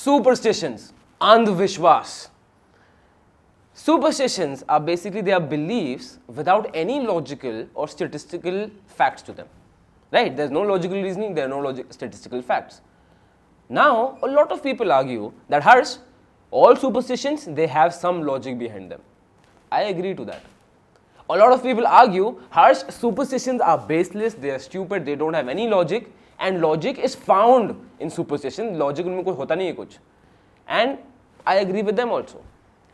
Superstitions, andhvishwas. Superstitions are basically their beliefs without any logical or statistical facts to them. Right? There's no logical reasoning, there are no statistical facts. Now, a lot of people argue that Harsh, all superstitions, they have some logic behind them. I agree to that. A lot of people argue, Harsh, superstitions are baseless, they are stupid, they don't have any logic, and logic is found in superstition. Logic उनमें कुछ होता नहीं है कुछ. And I agree with them also.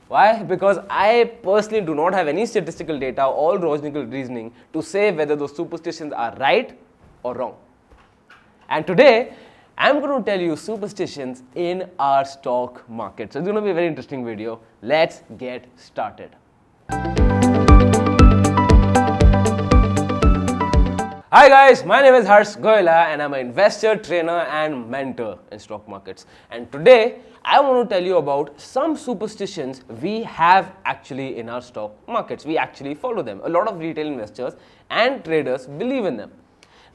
Why? Because I personally do not have any statistical data or logical reasoning to say whether those superstitions are right or wrong. And today, I'm going to tell you superstitions in our stock market. So it's going to be a very interesting video. Let's get started. Hi guys, my name is Harsh Goyla and I'm an investor, trainer and mentor in stock markets. And today, I want to tell you about some superstitions we have actually in our stock markets. We actually follow them. A lot of retail investors and traders believe in them.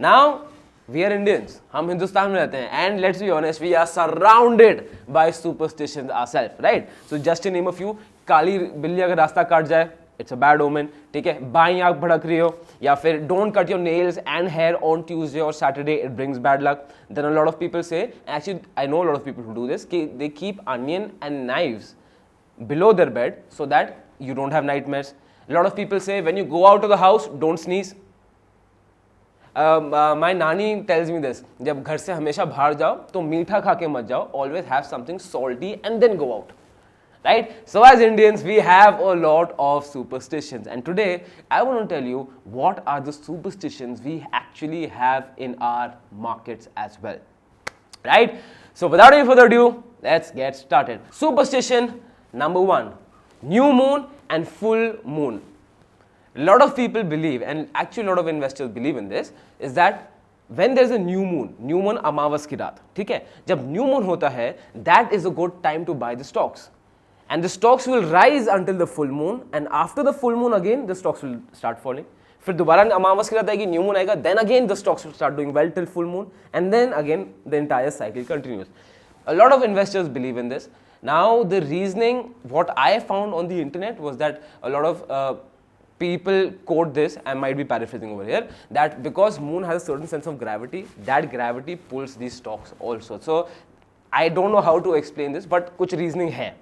Now, we are Indians. हम हिंदुस्तान में रहते हैं and let's be honest, we are surrounded by superstitions ourselves, right? So just to name a few, काली बिल्ली अगर रास्ता काट जाए, it's a bad omen. ठीक है, बाईं आंख भड़क रही हो, या फिर don't cut your nails and hair on Tuesday or Saturday, it brings bad luck. Then a lot of people say, actually I know a lot of people who do this, they keep onion and knives below their bed so that you don't have nightmares. A lot of people say when you go out of the house, don't sneeze. My nani tells me this, जब घर से हमेशा बाहर जाओ तो मीठा खा के मत जाओ, always have something salty and then go out. Right? So as Indians, we have a lot of superstitions, and today I want to tell you what are the superstitions we actually have in our markets as well. Right? So without any further ado, let's get started. Superstition number 1, new moon and full moon. A lot of people believe, and actually a lot of investors believe in this, is that when there's a new moon अमावस की रात, ठीक है, जब new moon होता है, that is a good time to buy the stocks. And the stocks will rise until the full moon, and after the full moon again, the stocks will start falling. फिर दोबारा अमावस की रात आएगी, new moon आएगा, then again the stocks will start doing well till full moon, and then again the entire cycle continues. A lot of investors believe in this. Now the reasoning, what I found on the internet was that a lot of people quote this, I might be paraphrasing over here, that because moon has a certain sense of gravity, that gravity pulls these stocks also. So I don't know how to explain this, but kuch reasoning hai.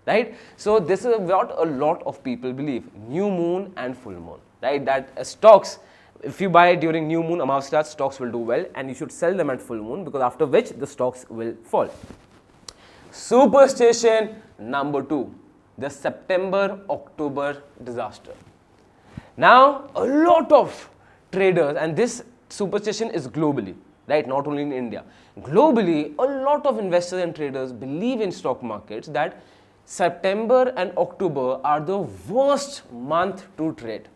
Right? So this is what a lot of people believe, new moon and full moon, right? That stocks, if you buy during new moon, Amavasya, stocks will do well, and you should sell them at full moon, because after which the stocks will fall. Superstition number 2, the September-October disaster. Now, a lot of traders, and this superstition is globally, right? Not only in India. Globally, a lot of investors and traders believe in stock markets that September and October are the worst month to trade.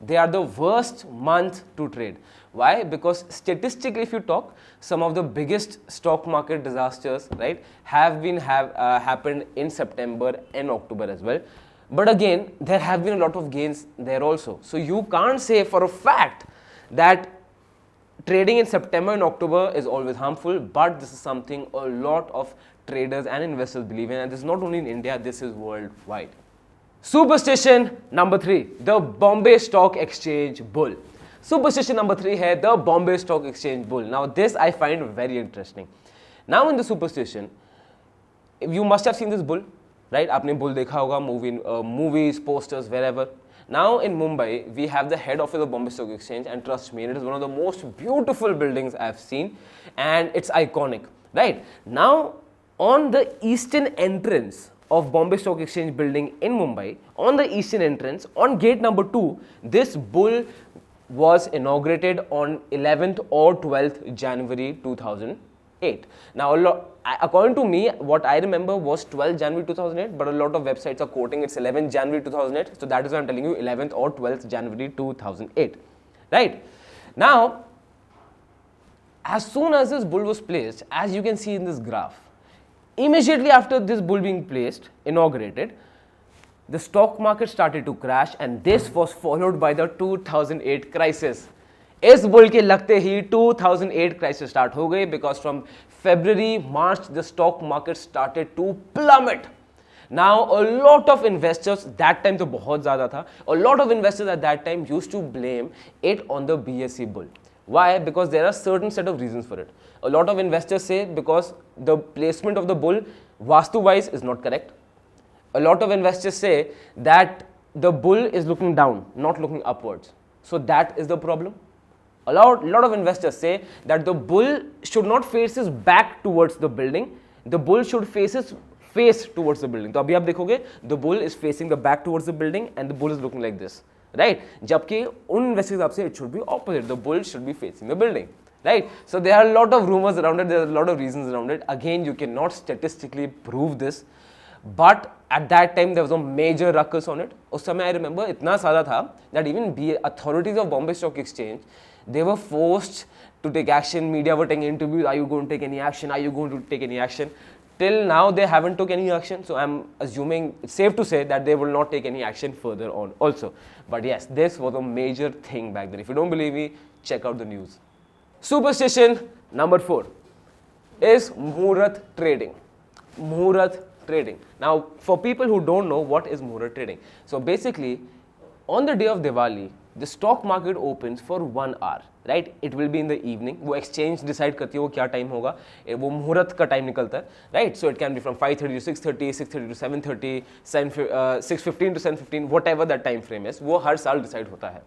They are the worst month to trade. Why? Because statistically, if you talk, some of the biggest stock market disasters, right, have happened in September and October as well. But again, there have been a lot of gains there also. So you can't say for a fact that trading in September and October is always harmful, but this is something a lot of traders and investors believe in, and this is not only in India, this is worldwide. Superstition number 3, the Bombay Stock Exchange bull. Superstition number 3 है the Bombay Stock Exchange bull. Now this I find very interesting. Now in the superstition, you must have seen this bull, right? आपने bull देखा होगा movies, posters, wherever. Now in Mumbai, we have the head office of Bombay Stock Exchange, and trust me, it is one of the most beautiful buildings I've seen, and it's iconic, right? Now, on the eastern entrance of Bombay Stock Exchange building in Mumbai, on the eastern entrance, on gate number 2, this bull was inaugurated on 11th or 12th January 2008. Now, according to me, what I remember was 12th January 2008, but a lot of websites are quoting it's 11th January 2008, so that is why I'm telling you 11th or 12th January 2008, right? Now, as soon as this bull was placed, as you can see in this graph, immediately after this bull being placed, inaugurated, the stock market started to crash, and this was followed by the 2008 crisis. इस bull के लगते ही 2008 crisis start हो गई, because from February, March, the stock market started to plummet. Now, a lot of investors, that time तो बहुत ज़्यादा था, a lot of investors at that time used to blame it on the BSE bull. Why? Because there are certain set of reasons for it. A lot of investors say because the placement of the bull, Vastu-wise, is not correct. A lot of investors say that the bull is looking down, not looking upwards. So that is the problem. A lot of investors say that the bull should not face his back towards the building. The bull should face his face towards the building. तो अभी आप देखोगे the bull is facing the back towards the building and the bull is looking like this, right? जबकि उन investors के हिसाब से it should be opposite. The bull should be facing the building, right? So there are a lot of rumors around it. There are a lot of reasons around it. Again, you cannot statistically prove this, but at that time there was a major ruckus on it. उस समय I remember इतना सारा था that even authorities of Bombay Stock Exchange, they were forced to take action. Media were taking interviews. Are you going to take any action? Are you going to take any action? Till now they haven't took any action, so I'm assuming it's safe to say that they will not take any action further on also. But yes, this was a major thing back then. If you don't believe me, check out the news. Superstition number 4 is Muhurat trading. Muhurat trading. Now, for people who don't know what is Muhurat trading, so basically on the day of Diwali, the stock market opens for 1 hour, right? It will be in the evening. वो exchange decide करती है वो क्या time होगा, वो मुहूर्त का time निकलता है, right? So it can be from 5:30 to 6:30, 6:30 to 7:30, 6:15 to 7:15, whatever that time frame is, वो हर साल decide होता है.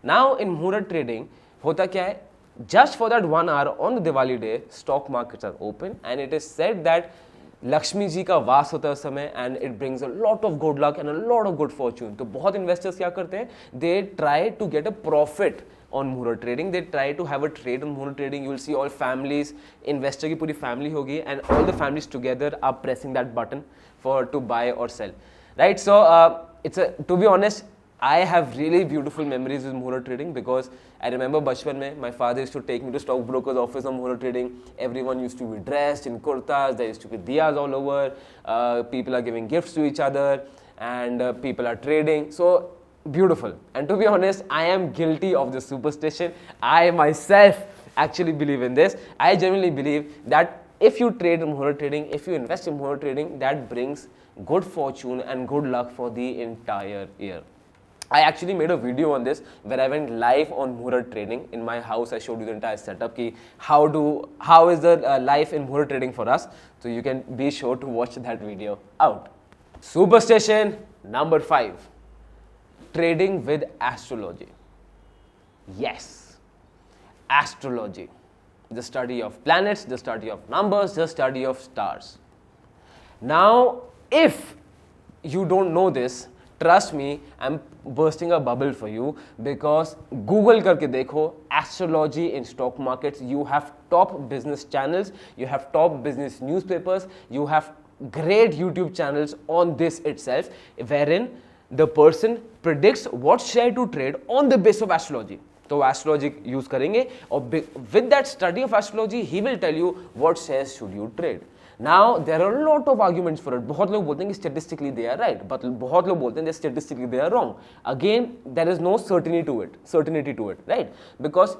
Now in मुहूर्त trading होता क्या है? Just for that 1 hour on the Diwali day, stock markets are open and it is said that Lakshmi ji का वास होता है उस समय and it brings a lot of good luck and a lot of good fortune. तो बहुत investors क्या करते हैं, they try to get a profit on मुहूर्त trading. They try to have a trade on मुहूर्त trading. You will see all families, investor की पूरी family होगी and all the families together are pressing that button for to buy or sell, right? So it's to be honest, I have really beautiful memories with Muhurat trading because I remember bachpan mein my father used to take me to stockbroker's office on Muhurat trading. Everyone used to be dressed in kurtas, there used to be diyas all over, people are giving gifts to each other and people are trading. So beautiful. And to be honest, I am guilty of this superstition. I myself actually believe in this. I genuinely believe that if you trade in Muhurat trading, if you invest in Muhurat trading, that brings good fortune and good luck for the entire year. I actually made a video on this where I went live on Muhurat trading in my house. I showed you the entire setup ki how is the life in Muhurat trading for us. So you can be sure to watch that video out. Superstition number 5, trading with astrology. Yes, astrology, the study of planets, the study of numbers, the study of stars. Now, if you don't know this, trust me, I'm bursting a bubble for you because Google करके देखो astrology in stock markets. You have top business channels, you have top business newspapers, you have great YouTube channels on this itself, wherein the person predicts what share to trade on the basis of astrology. तो astrology use करेंगे और with that study of astrology, he will tell you what shares should you trade. Now there are a lot of arguments for it. बहुत लोग बोलते हैं कि statistically they are right, but बहुत लोग बोलते हैं that statistically they are wrong. Again, there is no certainty to it, right? Because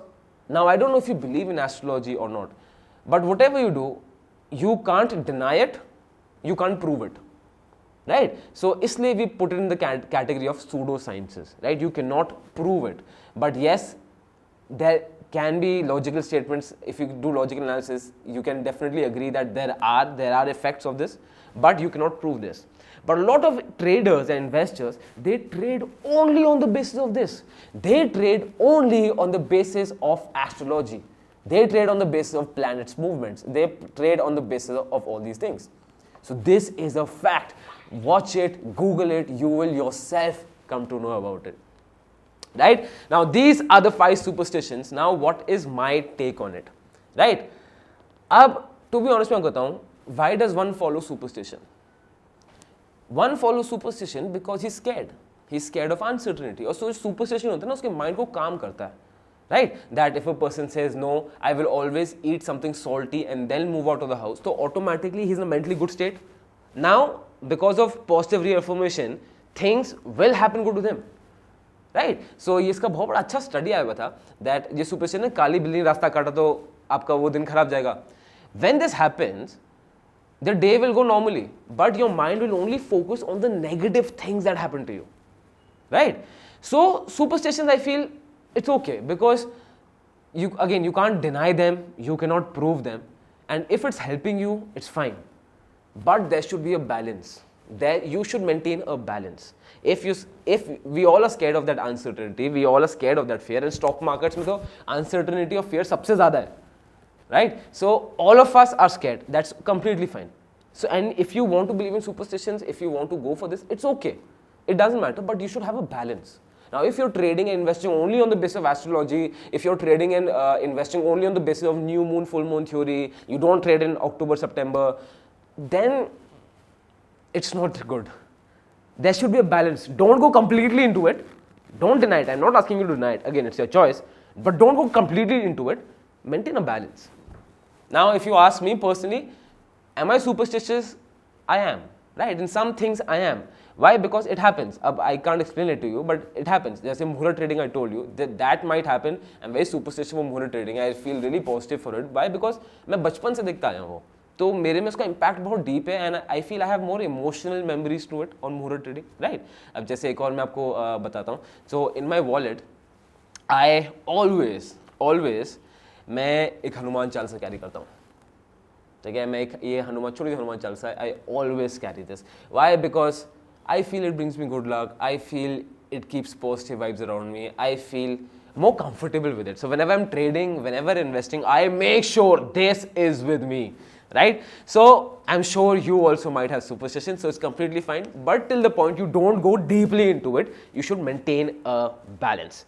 now I don't know if you believe in astrology or not, but whatever you do, you can't deny it, you can't prove it, right? So इसलिए we put it in the category of pseudosciences, right? You cannot prove it, but yes, there can be logical statements. If you do logical analysis, you can definitely agree that there are effects of this, but you cannot prove this. But a lot of traders and investors, they trade only on the basis of this. They trade only on the basis of astrology. They trade on the basis of planets movements. They trade on the basis of all these things. So this is a fact. Watch it, Google it, you will yourself come to know about it. Right? Now these are the 5 superstitions. Now what is my take on it? Right? अब to be honest मैं कहता हूँ, why does one follow superstition? One follows superstition because he's scared. He's scared of uncertainty. और so superstition होता है ना, उसके mind को काम करता है. Right? That if a person says no, I will always eat something salty and then move out of the house, so automatically he's in a mentally good state. Now because of positive reaffirmation, things will happen good to them. Right? So ये इसका बहुत बड़ा अच्छा study आया हुआ था that ये superstition है, काली बिल्ली ने रास्ता काटा तो आपका वो दिन खराब जाएगा. When this happens, the day will go normally, but your mind will only focus on the negative things that happen to you, right? So superstitions, I feel it's okay, because you can't deny them, you cannot prove them, and if it's helping you, it's fine. But there should be a balance. There you should maintain a balance. If we all are scared of that uncertainty, we all are scared of that fear, and stock markets में तो uncertainty और fear सबसे ज़्यादा है, right? So all of us are scared. That's completely fine. So, and if you want to believe in superstitions, if you want to go for this, it's okay. It doesn't matter, but you should have a balance. Now, if you're trading and investing only on the basis of astrology, if you're trading and investing only on the basis of new moon, full moon theory, you don't trade in October, September, then it's not good. There should be a balance. Don't go completely into it. Don't deny it. I'm not asking you to deny it. Again, it's your choice. But don't go completely into it. Maintain a balance. Now, if you ask me personally, am I superstitious? I am. Right? In some things, I am. Why? Because it happens. I can't explain it to you, but it happens. Just in Muhurt trading, I told you that might happen. I'm very superstitious for Muhurt trading. I feel really positive for it. Why? Because मैं बचपन से देखता आया हूँ. तो मेरे में उसका इम्पैक्ट बहुत डीप है, and I feel I have more emotional memories to it on मुहूर्त ट्रेडिंग, राइट? अब जैसे एक और मैं आपको बताता हूँ. सो इन माई वॉलेट आई ऑलवेज मैं एक हनुमान चालीसा कैरी करता हूँ. ठीक है, मैं एक ये छोटी Hanuman Chalisa, I always carry this. Why? Because I feel it brings me good luck. I feel it keeps positive vibes around me. I feel more comfortable with it. So whenever I'm trading, whenever investing, I make sure this is with me, right? So I'm sure you also might have superstitions, so it's completely fine. But till the point you don't go deeply into it, you should maintain a balance.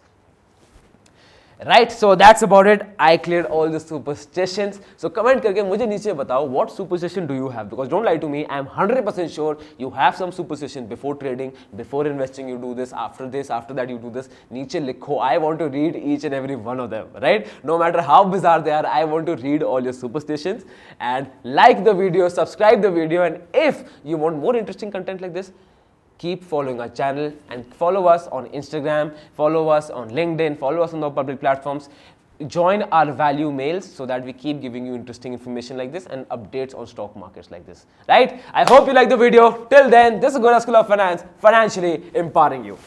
Right, so that's about it. I cleared all the superstitions. So comment करके मुझे नीचे बताओ what superstition do you have, because don't lie to me. I'm 100% sure you have some superstition. Before trading, before investing, you do this. After that you do this. नीचे लिखो. I want to read each and every one of them. Right? No matter how bizarre they are, I want to read all your superstitions. And like the video, subscribe the video, and if you want more interesting content like this, keep following our channel and follow us on Instagram, follow us on LinkedIn, follow us on the public platforms. Join our value mails so that we keep giving you interesting information like this and updates on stock markets like this. Right? I hope you like the video. Till then, this is Gora School of Finance, financially empowering you.